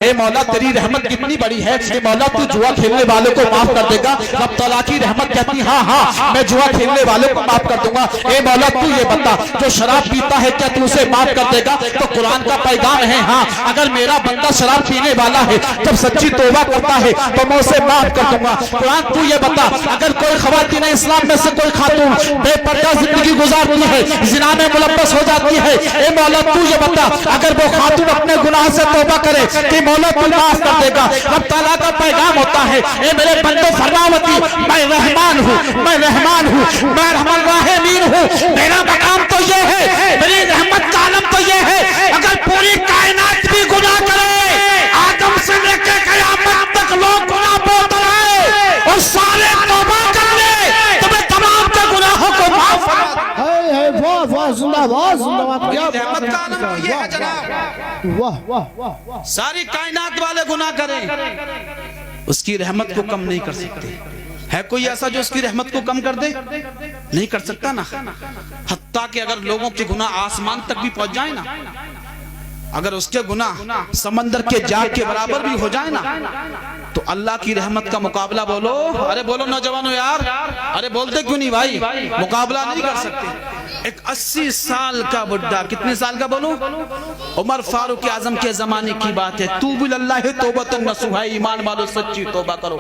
اے مولا تیری رحمت کتنی بڑی ہے، اے مولا تو جوا کھیلنے والوں کو معاف کر دے گا۔ رب تعالیٰ کی رحمت کہتی ہاں ہاں میں جوا کھیلنے والوں کو معاف کر دوں گا۔ اے مولا تو یہ بتا جو شراب پیتا ہے کیا تو اسے معاف کر دے گا؟ تو قرآن کا پیغام ہے ہاں اگر میرا بندہ شراب پینے والا ہے جب سچی توبہ کرتا ہے تو میں اسے معاف کر دوں گا۔ قرآن تو یہ بتا اگر کوئی خواتین اسلام میں سے کوئی خاتون بے پردہ زندگی گزارتی ہے، زنا میں ملوث ہو جاتی ہے، اے مولا تو یہ بتا اگر وہ خاتون اپنے گناہ سے توبہ کرے کہ مولا تو معاف کر دے گا۔ رب تعالیٰ کا پیغام ہوتا ہے اے میرے بندو فرماوتی میں رحمان ہوں، میں رحمان ہوں، میں رحم الراحمین ہوں۔ میرا مقام تو یہ ہے، میری رحمت کا عالم تو یہ ہے اگر پوری کائنات بھی گناہ کرے، آدم سے لے کے قیامت تک لوگ گناہ بہت رہے اور سارے توبہ کر لے تو میں تمام کے گناہوں کو معاف کر رحمت کا عالم تو یہ ہے جناب، ساری کائنات والے گناہ کریں اس کی رحمت کو کم نہیں کر سکتے۔ ہے کوئی ایسا جو اس کی رحمت کو کم کر دے؟ نہیں کر سکتا نا۔ حتیٰ کہ اگر لوگوں کے گناہ آسمان تک بھی پہنچ جائیں نا، اگر اس کے گناہ سمندر کے جاگ کے برابر بھی ہو جائیں نا تو اللہ کی رحمت کا مقابلہ بولو، ارے بولو نوجوانوں یار، ارے بولتے کیوں نہیں بھائی؟ مقابلہ نہیں کر سکتے۔ ایک 80 سال کا بڈھا، کتنے سال کا بولو؟ عمر فاروق اعظم کے زمانے کی بات ہے، توبوا اللہ توبۃ نصوحا، ایمان والو سچی توبہ کرو۔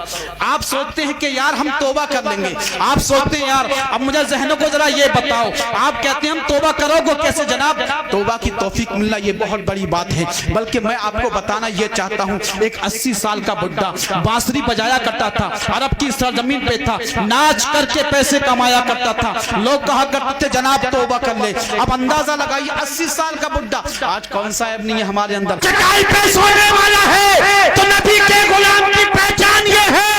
آپ سوچتے ہیں کہ یار ہم توبہ کر لیں گے، آپ سوچتے ہیں یار اب مجھے ذہنوں کو ذرا یہ بتاؤ، آپ کہتے ہیں ہم توبہ کرو گے کیسے جناب؟ توبہ کی توفیق ملنا یہ بہت بڑی بات ہے، بلکہ میں آپ کو بتانا یہ چاہتا ہوں ایک 80 سال کا بڈھا بانسری بجایا کرتا تھا، عرب کی سرزمین پہ تھا، ناچ کر کے پیسے کمایا کرتا تھا، لوگ کہا کرتے تھے جناب توبہ کر لے۔ اب اندازہ لگائیے 80 سال کا بڈھا، آج کون سا عیب نہیں ہے ہمارے اندر؟ چٹائی پہ سونے والا ہے تو نبی کے غلام کی پہچان یہ ہے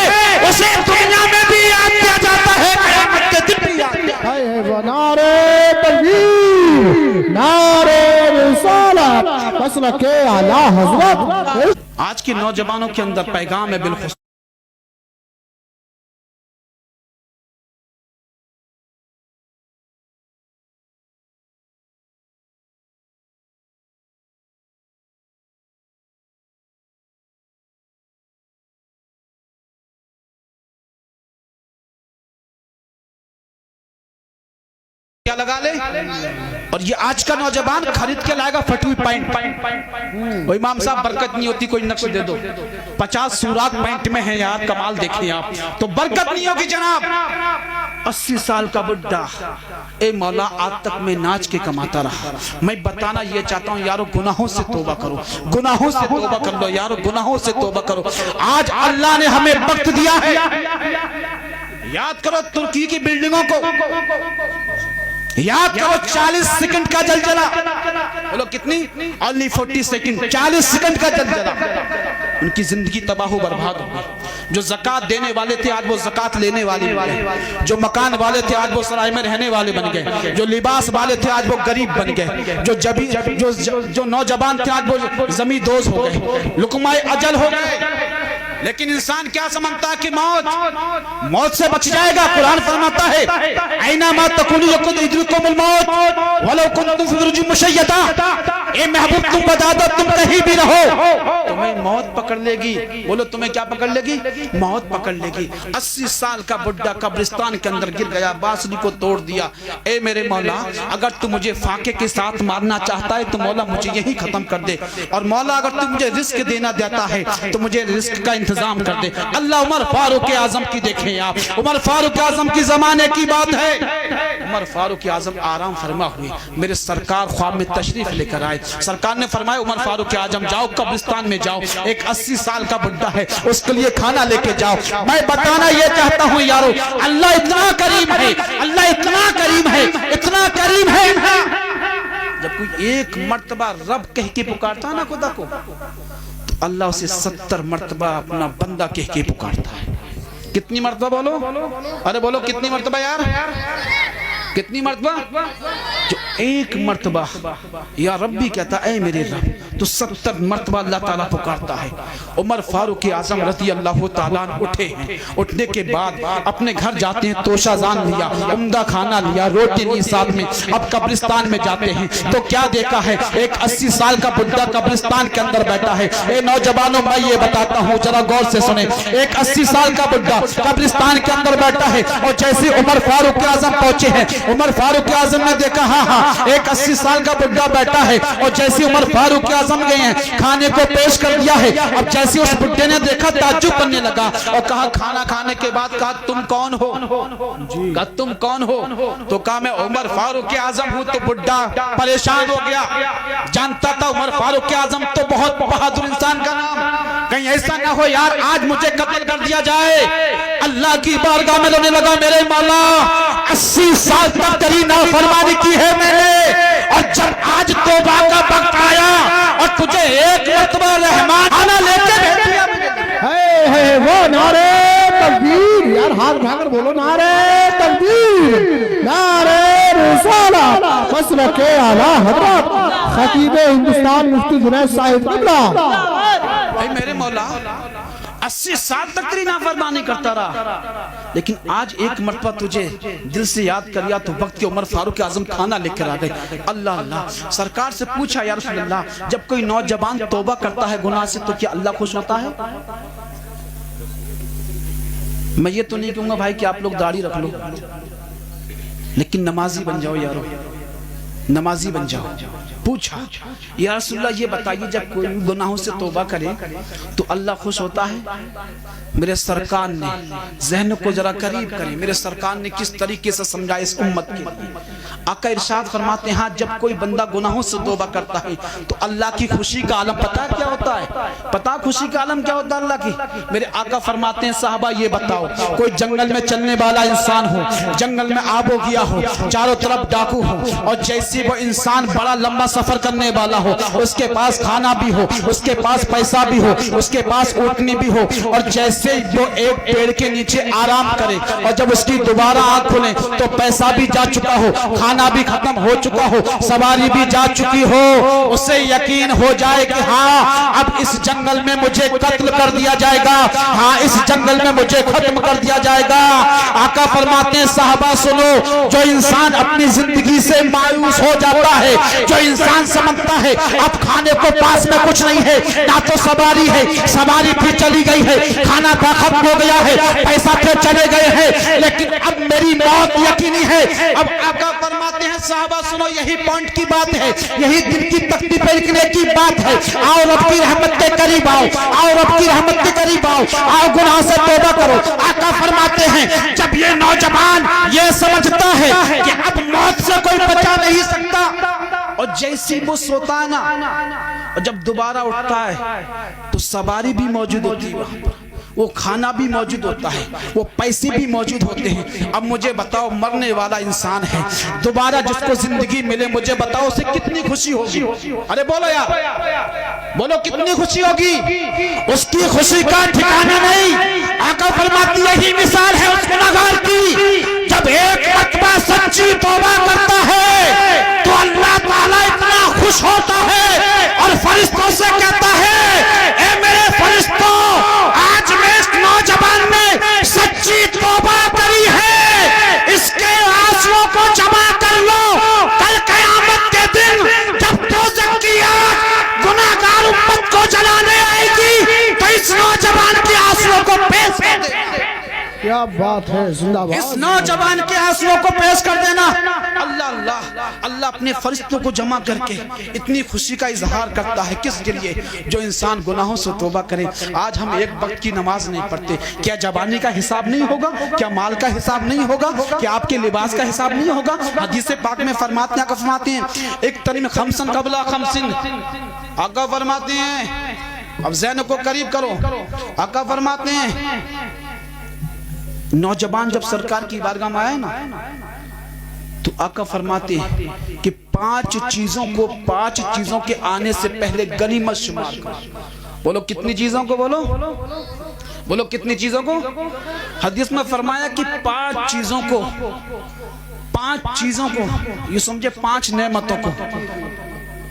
اسے دنیا میں بھی یاد کیا جاتا ہے، قیامت کے دن بھی یاد کیا جاتا ہے۔ نعرہ تکبیر، نعرہ رسالت، مسلک اعلیٰ حضرت۔ آج کے نوجوانوں کے اندر پیغام ہے بالخصوص کیا لگا لے، اور یہ آج کا نوجوان خرید کے لائے گا پھٹوئی پینٹ۔ وہ امام صاحب برکت نہیں ہوتی کوئی نقش دے دو، 50 سوراخ پینٹ میں ہیں یار، کمال دیکھیں آپ تو برکت نہیں ہوگی جناب۔ 80 سال کا بڈھا اے مولا آج تک میں ناچ کے کماتا رہا۔ میں بتانا یہ چاہتا ہوں یارو گناہوں سے توبہ کرو، گناہوں سے توبہ کر لو یارو، گناہوں سے توبہ کرو۔ آج اللہ نے ہمیں وقت دیا ہے، یاد کرو ترکی کی بلڈنگوں کو، یاد کرو 40 سیکنڈ کا زلزلہ، بولو کتنی؟ only 40 سیکنڈ، 40 سیکنڈ کا زلزلہ، ان کی زندگی تباہ و برباد ہو گئی۔ جو زکاة دینے والے تھے آج وہ زکاة لینے والے بن گئے، جو مکان والے تھے آج وہ سرائے میں رہنے والے بن گئے، جو لباس والے تھے آج وہ غریب بن گئے، جو نوجوان تھے آج وہ زمین دوز ہو گئے، لقمۂ اجل ہو گئے۔ لیکن انسان کیا سمجھتا ہے کہ موت سے بچ جائے گا؟ قرآن فرماتا ہے اینما تکونوا یدرککم الموت ولو کنتم فی برج مشیدہ، اے محبوب تم بتا دو تم کہیں بھی رہو تمہیں موت پکڑ لے گی۔ بولو تمہیں کیا پکڑ لے گی؟ موت پکڑ لے گی۔ 80 سال کا بڈھا قبرستان کے اندر گر گیا، بانسری کو توڑ دیا۔ اے میرے مولا اگر تو مجھے فاقے کے ساتھ مارنا چاہتا ہے تو مولا مجھے یہی ختم کر دے، اور مولا اگر تو مجھے رزق دینا دیتا ہے تو مجھے رزق کا انتظام کر دے۔ اللہ عمر فاروق اعظم کی دیکھیں آپ، عمر فاروق اعظم کی زمانے کی بات ہے، عمر فاروق اعظم آرام فرما ہوئے، میرے سرکار خواب میں تشریف لے کر آئے، سرکار نے فرمایا عمر فاروق اعظم جاؤ قبرستان میں جاؤ، ایک 80 سال کا بڈھا ہے اس کے لیے کھانا لے کے جاؤ۔ میں بتانا یہ چاہتا ہوں یارو اللہ اتنا کریم ہے، اللہ اتنا کریم ہے، اتنا کریم ہے، جب کوئی ایک مرتبہ رب کہہ کے پکارتا ہے نا خدا کو تو اللہ اسے 70 مرتبہ اپنا بندہ کہہ کے پکارتا ہے۔ کتنی مرتبہ بولو؟ ارے بولو کتنی مرتبہ یار؟ کتنی مرتبہ؟ جو ایک مرتبہ یا ربی کہتا اے میرے رب تو 70 مرتبہ اللہ تعالیٰ پکارتا ہے۔ عمر فاروق اعظم رضی اللہ تعالیٰ عنہ اٹھے ہیں، اٹھنے کے بعد اپنے گھر جاتے ہیں، توشہ زان لیا، عمدہ کھانا لیا، روٹی لی ساتھ میں، اب قبرستان میں جاتے ہیں تو کیا دیکھا ہے؟ ایک 80 سال کا بڈھا قبرستان کے اندر بیٹھا ہے۔ اے نوجوانوں میں یہ بتاتا ہوں ذرا غور سے سنیں، ایک 80 سال کا بڈھا قبرستان کے اندر بیٹھا ہے، اور جیسے عمر فاروق اعظم پہنچے ہیں، عمر فاروق اعظم نے دیکھا ہاں ایک 80 سال کا بڈھا بیٹھا ہے، اور جیسے عمر فاروق اعظم گئے ہیں کھانے کو پیش کر دیا ہے، اب جیسے اس بڈھے نے دیکھا تعجب کرنے لگا اور کہا کھانا کھانے کے بعد کہا تم کون ہو؟ کہا تم کون ہو؟ تو کہا میں عمر فاروق اعظم ہوں۔ تو بڈھا پریشان ہو گیا، جانتا تھا عمر فاروق اعظم تو بہت بہادر انسان کا نام، کہیں ایسا نہ ہو یار آج مجھے قتل کر دیا جائے۔ اللہ کی بارگاہ میں رونے لگا، میرے مولا 80 سال تک تیری نافرمانی کی ہے میں نے، اور جب آج توبہ کا وقت آیا اور تجھے ایک مرتبہ رحمان آنا لے کے بھیج دیا ہے وہ نعرے تکبیر، یار ہاتھ اٹھا کر بولو نعرے تکبیر، نعرے رسالت، مسلک اعلیٰ حضرت خطیب ہندوستان مفتی جنید صاحب قبلہ۔ اے میرے مولا 80 سال تک تیری نافرمانی کرتا رہا، لیکن آج ایک مرتبہ تجھے دل سے یاد کریا تو وقت کے عمر فاروق اعظم کھانا لے کر آ گئے۔ اللہ اللہ سرکار سے پوچھا یا رسول اللہ جب کوئی نوجوان توبہ کرتا ہے گناہ سے تو کیا اللہ خوش ہوتا ہے؟ میں یہ تو نہیں کہوں گا بھائی کہ آپ لوگ داڑھی رکھ لو، لیکن نمازی بن جاؤ یارو، نمازی بن جاؤ۔ پوچھا یا رسول اللہ یہ بتائیے جب کوئی گناہوں سے توبہ کرے تو اللہ خوش ہوتا ہے؟ میرے سرکار نے ذہن کو ذرا قریب کریں، میرے سرکار نے کس طریقے سے سمجھا اس امت کے آقا ارشاد فرماتے ہیں ہاں جب کوئی بندہ گناہوں سے توبہ کرتا ہے تو اللہ کی خوشی کا عالم پتہ کیا ہوتا ہے؟ پتہ خوشی کا عالم کیا ہوتا ہے اللہ کی؟ میرے آقا فرماتے ہیں صحابہ یہ بتاؤ کوئی جنگل میں چلنے والا انسان ہو، جنگل میں آب و گیا ہو، چاروں طرف ڈاکو ہو، اور جیسے وہ انسان بڑا لمبا سفر کرنے والا ہو، اس کے پاس کھانا بھی ہو، اس کے پاس پیسہ بھی ہو، اس کے پاس اونٹنی بھی ہو، اور جیسے وہ ایک پیڑ کے نیچے آرام کرے اور جب اس کی دوبارہ آنکھ کھلے تو پیسہ بھی جا چکا ہو، کھانا بھی ختم ہو چکا ہو، سواری بھی جا چکی ہو، اسے یقین ہو جائے کہ ہاں اب اس جنگل میں مجھے قتل کر دیا جائے گا، ہاں اس جنگل میں مجھے ختم کر دیا جائے گا۔ آقا فرماتے ہیں صحابہ سنو، جو انسان اپنی زندگی سے مایوس ہو جاتا ہے، جو انسان سمجھتا ہے اب کھانے کو پاس میں کچھ نہیں ہے، نہ تو سواری ہے، سواری پھر چلی گئی ہے، کھانا ختم ہو گیا ہے، پیسہ پھر چلے گئے ہیں، لیکن اب میری موت یقینی ہے۔ اب آقا فرماتے ہیں صحابہ سنو یہی پوائنٹ کی بات ہے، یہی دل کی تکتی پہ لکھنے کی بات ہے، آؤ رب کی رحمت کے قریب آؤ، آؤ رب کی رحمت کے قریب آؤ، آؤ گناہ سے توبہ کرو۔ آقا فرماتے ہیں جب یہ نوجوان یہ سمجھتا ہے کہ اب موت سے کوئی بچا نہیں سکتا، اور جیسی وہ سوتا ہے نا اور جب دوبارہ اٹھتا ہے تو سواری بھی موجود ہوتی ہے وہاں پر، وہ کھانا بھی موجود ہوتا ہے، وہ پیسے بھی موجود ہوتے ہیں۔ اب مجھے بتاؤ مرنے والا انسان ہے، دوبارہ جس کو زندگی ملے مجھے بتاؤ اسے کتنی خوشی ہوگی؟ ارے بولو یار، بولو کتنی خوشی ہوگی؟ اس کی خوشی کا ٹھکانہ نہیں۔ آقا فرماتی یہی مثال ہے اس گناہگار کی، جب ایک مرتبہ سچی توبہ کرتا ہے تو اللہ تعالیٰ اتنا خوش ہوتا ہے اور فرشتوں سے کہتا ہے اے میرے فرشتوں آج میں اس نوجوان نے سچی توبہ کری ہے، اس کے آنسوؤں کو جمع کر لو، کل قیامت کے دن جب دوزخ کی آگ گناہگار امت کو جلانے آئے گی تو اس نوجوان کے آنسوؤں کو پیش کر دے۔ کیا بات ہے، زندہ باد، اس نوجوان کے آنسوؤں کو پیش کر دینا۔ اللہ اللہ اللہ اپنے فرشتوں کو جمع کر کے اتنی خوشی کا اظہار کرتا ہے کس کے لیے؟ جو انسان گناہوں سے توبہ کرے۔ آج ہم ایک وقت کی نماز نہیں پڑھتے، کیا جوانی کا حساب نہیں ہوگا؟ کیا مال کا حساب نہیں ہوگا؟ کیا آپ کے لباس کا حساب نہیں ہوگا؟ حدیث پاک میں فرماتے ہیں ایک تریم خمسن قبل خمسن، آقا فرماتے ہیں اب ذہن کو قریب کرو، آقا فرماتے ہیں نوجوان جب سرکار کی بارگاہ میں آئے نا تو آقا فرماتے ہیں کہ 5 چیزوں کے آنے سے پہلے غنیمت شمار کرو۔ بولو کتنی چیزوں کو؟ بولو کتنی چیزوں کو؟ حدیث میں فرمایا کہ 5 چیزوں کو یہ سمجھے 5 نعمتوں کو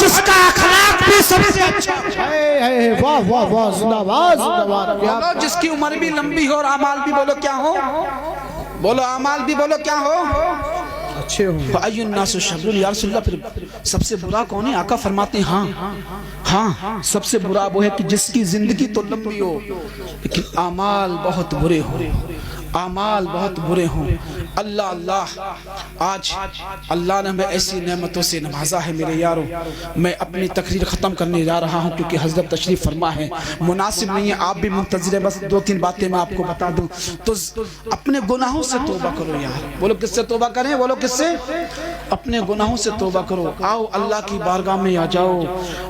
جس کا اخلاق بھی سب سے اچھا ہو، واہ واہ واہ، زندہ باد زندہ باد، بولو جس کی عمر بھی لمبی ہو اور اعمال بھی بولو کیا ہو، بولو اعمال بھی بولو کیا ہو، اچھے ہوں۔ فَأَيُّ النَّاسُ شَرٌّ، یا رسول اللہ پھر سب سے برا کون ہے؟ آقا فرماتے ہیں ہاں سب سے برا وہ ہے کہ جس کی زندگی تو لمبی ہو لیکن اعمال بہت برے ہوں، اعمال بہت برے ہوں۔ اللہ آج اللہ نے ہمیں ایسی نعمتوں سے نوازا ہے میرے یارو۔ میں اپنی تقریر ختم کرنے جا رہا ہوں کیونکہ حضرت تشریف فرما ہے، مناسب نہیں ہے آپ بھی منتظر ہیں، بس 2-3 باتیں میں آپ کو بتا دوں۔ تو اپنے گناہوں سے توبہ کرو یار، بولو کس سے توبہ کریں، بولو کس سے؟ اپنے گناہوں سے توبہ کرو، آؤ اللہ کی بارگاہ میں آ جاؤ۔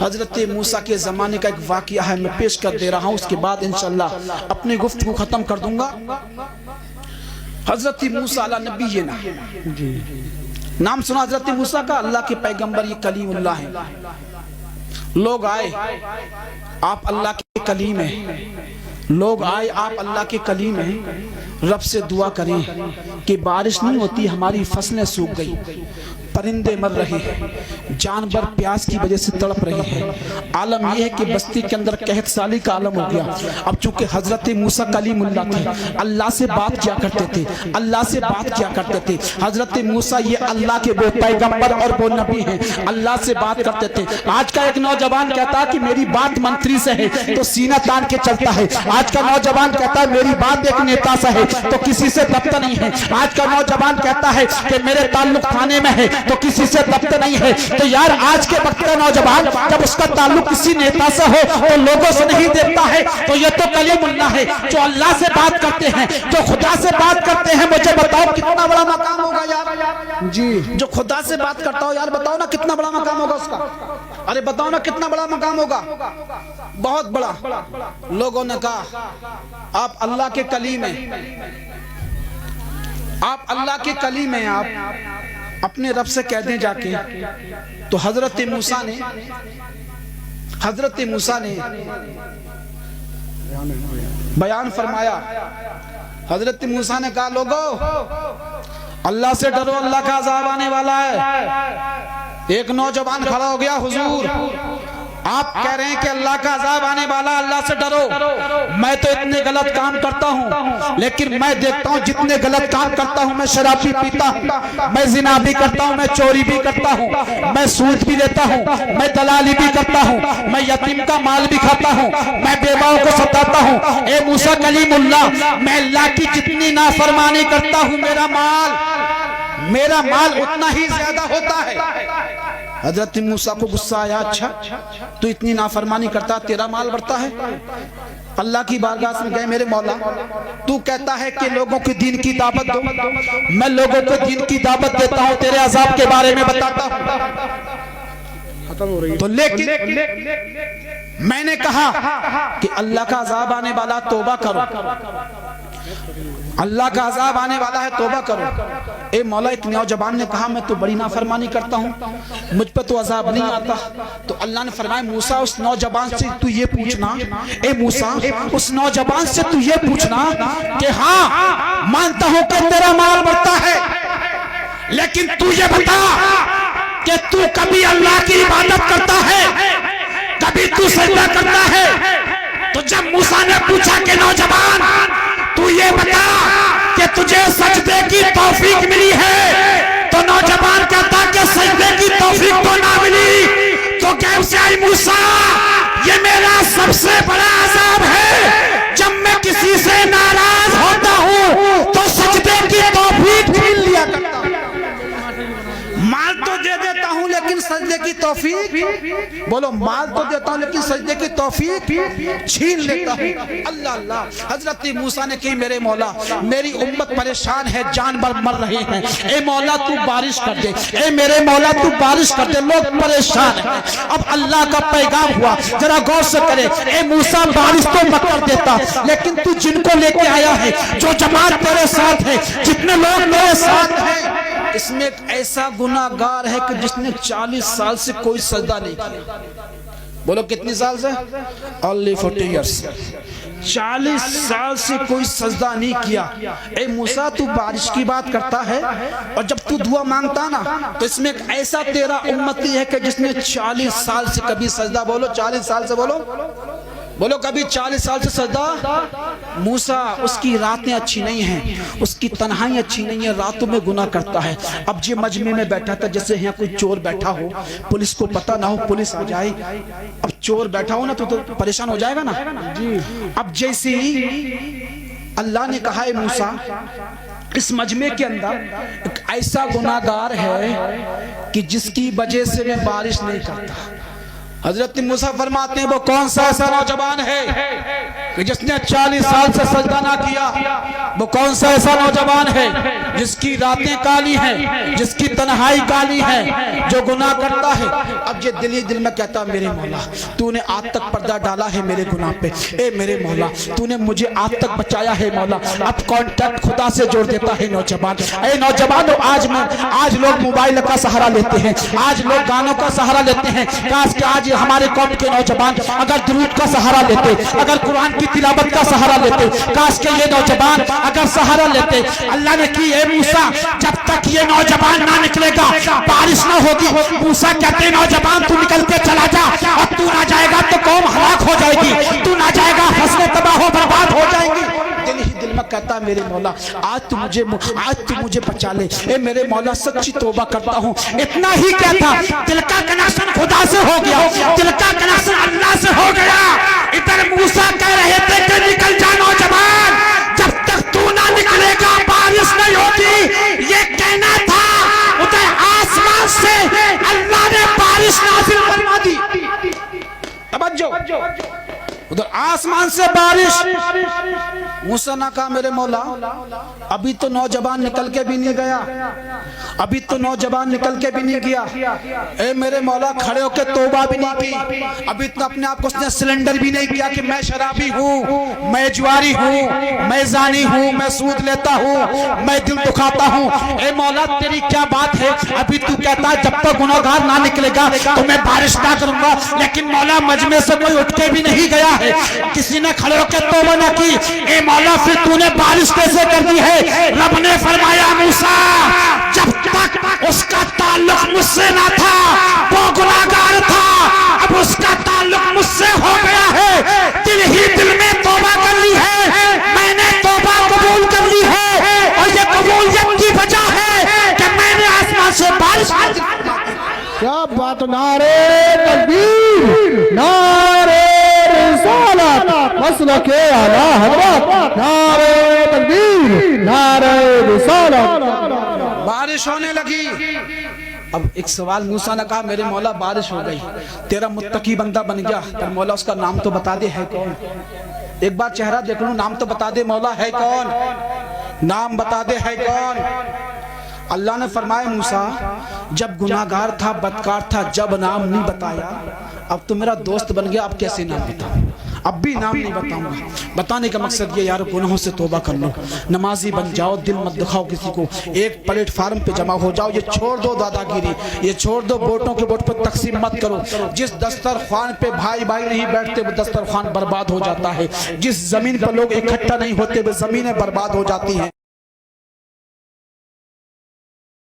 حضرت موسیٰ کے زمانے کا ایک واقعہ ہے، میں پیش کر دے رہا ہوں، اس کے بعد انشاءاللہ اپنی گفتگو ختم کر دوں گا۔ حضرت موسیٰ علیہ نبینا، نام سنا حضرت موسیٰ کا؟ اللہ کے پیغمبر، یہ کلیم اللہ ہیں۔ لوگ آئے آپ اللہ کے کلیم ہیں، لوگ آئے آپ اللہ کے کلیم ہیں، رب سے دعا کریں کہ بارش نہیں ہوتی، ہماری فصلیں سوکھ گئی، پرندے مر رہے ہیں، جانور پیاس کی وجہ سے تڑپ رہے ہیں۔ عالم یہ ہے کہ بستی کے اندر قحط سالی کا عالم ہو گیا۔ اب چونکہ حضرت موسیٰ کلیم اللہ تھے، اللہ سے بات کیا کرتے تھے، اللہ سے بات کیا کرتے تھے۔ حضرت موسیٰ یہ اللہ کے وہ پیغمبر اور وہ نبی ہیں، اللہ سے بات کرتے تھے۔ آج کا ایک نوجوان کہتا ہے کہ میری بات منتری سے ہے تو سینہ تان کے چلتا ہے، آج کا نوجوان کہتا ہے میری بات ایک نیتا سے ہے تو کسی سے دبتا نہیں ہے، آج کا نوجوان کہتا ہے کہ میرے تعلق تھانے میں ہے تو کسی سے دبتا نہیں ہے۔ تو یار آج کے وقت کا نوجوان جب اس کا تعلق کسی نیتا سے ہو تو لوگوں سے نہیں دیتا ہے، تو یہ تو کلیم اللہ ہے جو اللہ سے بات کرتے ہیں، جو خدا سے بات کرتے ہیں۔ مجھے بتاؤ کتنا بڑا مقام ہوگا یار، جی جو خدا سے بات کرتا ہو یار، بتاؤ نا کتنا بڑا مقام ہوگا اس کا، ارے بتاؤ نا کتنا بڑا مقام ہوگا، بہت بڑا۔ لوگوں نے کہا آپ اللہ کے کلیم ہیں، آپ اللہ کے کلیم ہیں، آپ اپنے رب سے کہہ دیں جا کے۔ تو حضرت موسیٰ نے بیان فرمایا، حضرت موسیٰ نے کہا لوگو اللہ سے ڈرو، اللہ کا عذاب آنے والا ہے۔ ایک نوجوان کھڑا ہو گیا، حضور آپ کہہ رہے ہیں کہ اللہ کا عذاب آنے والا، اللہ سے ڈرو۔ میں تو اتنے غلط کام کرتا ہوں لیکن میں دیکھتا ہوں جتنے غلط کام کرتا ہوں، میں شراب بھی پیتا ہوں، میں زنا بھی کرتا ہوں، میں چوری بھی کرتا ہوں، میں سود بھی دیتا ہوں، میں دلالی بھی کرتا ہوں، میں یتیم کا مال بھی کھاتا ہوں، میں بیواؤں کو ستاتا ہوں۔ اے موسیٰ کلیم اللہ، میں اللہ کی جتنی نافرمانی کرتا ہوں میرا مال اتنا ہی زیادہ ہوتا ہے۔ حضرت موسیٰ کو غصہ آیا، اچھا تو اتنی نافرمانی کرتا تیرا مال بڑھتا ہے؟ اللہ کی بارگاہ میں گئے، میرے مولا تو کہتا ہے کہ لوگوں کی دین کی دعوت دو، میں لوگوں کو دین کی دعوت دیتا ہوں، تیرے عذاب کے بارے میں بتاتا ہوں۔ تو لیکن میں نے کہا کہ اللہ کا عذاب آنے والا، توبہ کرو، اللہ کا عذاب آنے والا ہے، توبہ کرو۔ اے مولا، ایک نوجوان نے کہا میں تو بڑی نافرمانی کرتا ہوں، مجھ پہ تو عذاب نہیں آتا۔ تو اللہ نے فرمایا موسیٰ اس نوجوان سے تو یہ پوچھنا، اے موسیٰ اس نوجوان سے تو یہ پوچھنا کہ ہاں مانتا ہوں کہ تیرا مال بڑھتا ہے، لیکن تو یہ بتا کہ تو کبھی اللہ کی عبادت کرتا ہے، کبھی تو سجدہ کرتا ہے؟ تو جب موسیٰ نے پوچھا کہ نوجوان تو یہ بتا کہ تجھے سجدے کی توفیق ملی ہے، تو نوجوان کہتا کہ سجدے کی توفیق تو نہ ملی، تو کہہ اسے اے موسیٰ یہ میرا سب سے بڑا عذاب ہے، جب میں کسی سے ناراض ہوتا ہوں تو سجدے کی توفیق چھین لیا کرتا ہوں۔ مال تو دے دیتا ہوں لیکن سجدے کی توفیق، بولو مال تو دیتا ہوں لیکن سجدے کی توفیق چھین لیتا ہوں۔ اللہ اللہ، حضرت موسیٰ نے کہی میرے مولا میری امت پریشان ہے، جانور مر رہے ہیں، اے مولا تو بارش کر دے، اے میرے مولا تو بارش کر دے، لوگ پریشان ہیں۔ اب اللہ کا پیغام ہوا، ذرا غور سے کرے، اے موسیٰ بارش تو مت کر دیتا لیکن تو جن کو لے کے آیا ہے، جو جماعت تیرے ساتھ ہے، جتنے لوگ میرے ساتھ ہیں، اس میں ایک ایسا گناہگار ہے کہ جس نے 40 سال سے کوئی سجدہ نہیں کیا۔ بولو کتنی سال سے؟ only 40 years، 40 سال سے کوئی سجدہ نہیں کیا. اے موسیٰ تو بارش کی بات کرتا ہے اور جب تو دعا مانگتا نا تو اس میں ایک ایسا تیرا امتی ہے کہ جس نے 40 سال سے کبھی سجدہ بولو 40 سال سے بولو کبھی 40 سال سے سجدہ. موسیٰ اس کی راتیں اچھی نہیں ہیں, اس کی تنہائی اچھی نہیں ہے, راتوں میں گناہ کرتا ہے. اب یہ مجمع میں بیٹھا تھا جیسے یہاں کوئی چور بیٹھا ہو, پولیس کو پتہ نہ ہو, پولیس آ جائے. اب چور بیٹھا ہو نا تو پریشان ہو جائے گا نا. اب جیسے ہی اللہ نے کہا ہے موسیٰ اس مجمع کے اندر ایک ایسا گناہگار ہے کہ جس کی وجہ سے میں بارش نہیں کرتا. حضرت موسیٰ فرماتے ہیں وہ کون سا ایسا نوجوان ہے کہ جس نے 40 سال سے سجدہ نہ کیا؟ وہ کون سا ایسا نوجوان ہے جس کی راتیں کالی ہیں, جس کی تنہائی کالی ہے, جو گناہ کرتا ہے؟ اب یہ دل ہی دل میں کہتا میرے مولا تو نے آج تک پردہ ڈالا ہے میرے گناہ پہ, اے میرے مولا تو نے مجھے آج تک بچایا ہے مولا. اب کانٹیکٹ خدا سے جوڑ دیتا ہے نوجوان. اے نوجوانوں آج لوگ موبائل کا سہارا لیتے ہیں, آج لوگ گانوں کا سہارا لیتے ہیں. کاش کہ آج ہمارے قوم کے نوجوان اگر درود کا سہارا لیتے, اگر قرآن کی تلاوت کا سہارا لیتے, کاش کہ یہ نوجوان اگر سہارا لیتے. اللہ نے کی اے موسیٰ جب تک یہ نوجوان نہ نکلے گا بارش نہ ہوگی. موسیٰ کہتے نوجوان تو نکل کے چلا جا, اور تو نہ جائے گا تو قوم ہلاک ہو جائے گی, تو نہ جائے گا فصلیں تباہ و برباد ہو جائیں گی. دل ہی دل میں کہتا میرے مولا آج تو مجھے بچا لے. اے میرے مولا سچی توبہ کرتا ہوں. اتنا ہی کہتا دل کا کنیکشن خدا سے ہو گیا, دل کا کنیکشن اللہ سے ہو گیا. ادھر موسیٰ کہہ رہے تھے کہ نکل جا نوجوان, جب تک تو نہ نکلے گا بارش نہیں ہوگی. یہ کہنا تھا, ادھر آسمان سے اللہ نے بارش نازل فرما دی. توجہ, ادھر آسمان سے بارش. موسیٰ نے کہا میرے مولا ابھی تو نوجوان نکل کے بھی نہیں گیا, ابھی تو نوجوان نکل کے بھی نہیں گیا. اے میرے مولا کھڑے ہو کے توبہ بھی نہیں کی, ابھی تو اپنے آپ کو اس نے سلنڈر بھی نہیں کیا کہ میں شرابی ہوں, میں جواری ہوں, میں زانی ہوں, میں سود لیتا ہوں, میں دل دکھاتا ہوں. اے مولا تیری کیا بات ہے, ابھی تو کہتا ہے جب تک گناہگار نہ نکلے گا تو میں بارش نہ کروں گا. لیکن مولا مجمع سے کوئی اٹھ کے بھی نہیں گیا ہے, کسی نے کھڑے ہو کے توبہ نہ کی. اے مولا پھر تو نے بارش کیسے کر دی ہے؟ رب نے فرمایا موسیٰ جب تک اس کا تعلق مجھ سے نہ تھا وہ گناہگار تھا, اب اس کا تعلق مجھ سے ہو گیا ہے, دل ہی دل میں توبہ کر لی ہے, میں نے توبہ قبول کر لی ہے. اور یہ قبولیت کی وجہ ہے کہ میں نے آسمان سے بارش کر دی. کیا بات, نعرے تکبیر, نعرے رسالت, مسلک اعلیٰ حضرت, نعرے تکبیر, نعرے رسالت. بارش ہونے لگی. اب ایک سوال موسیٰ نے کہا میرے مولا بارش ہو گئی, تیرا متقی بندہ بن گیا, پر مولا اس کا نام تو بتا دے ہے کون. ایک بار چہرہ دیکھ لوں, نام تو بتا دے مولا ہے کون, نام بتا دے ہے کون. اللہ نے فرمایا موسیٰ جب گناہگار تھا, بدکار تھا, جب نام نہیں بتایا, اب تو میرا دوست بن گیا, اب کیسے نام بتاؤں, اب بھی نام نہیں بتاؤں گا. بتانے کا مقصد یہ یار گناہوں سے توبہ کر لو, نمازی بن جاؤ, دل مت دکھاؤ کسی کو, ایک پلیٹ فارم پہ جمع ہو جاؤ. یہ چھوڑ دو دادا گیری, یہ چھوڑ دو ووٹوں کے ووٹ پر تقسیم مت کرو. جس دسترخوان پہ بھائی بھائی نہیں بیٹھتے وہ دسترخوان برباد ہو جاتا ہے, جس زمین پر لوگ اکٹھا نہیں ہوتے وہ زمینیں برباد ہو جاتی ہیں.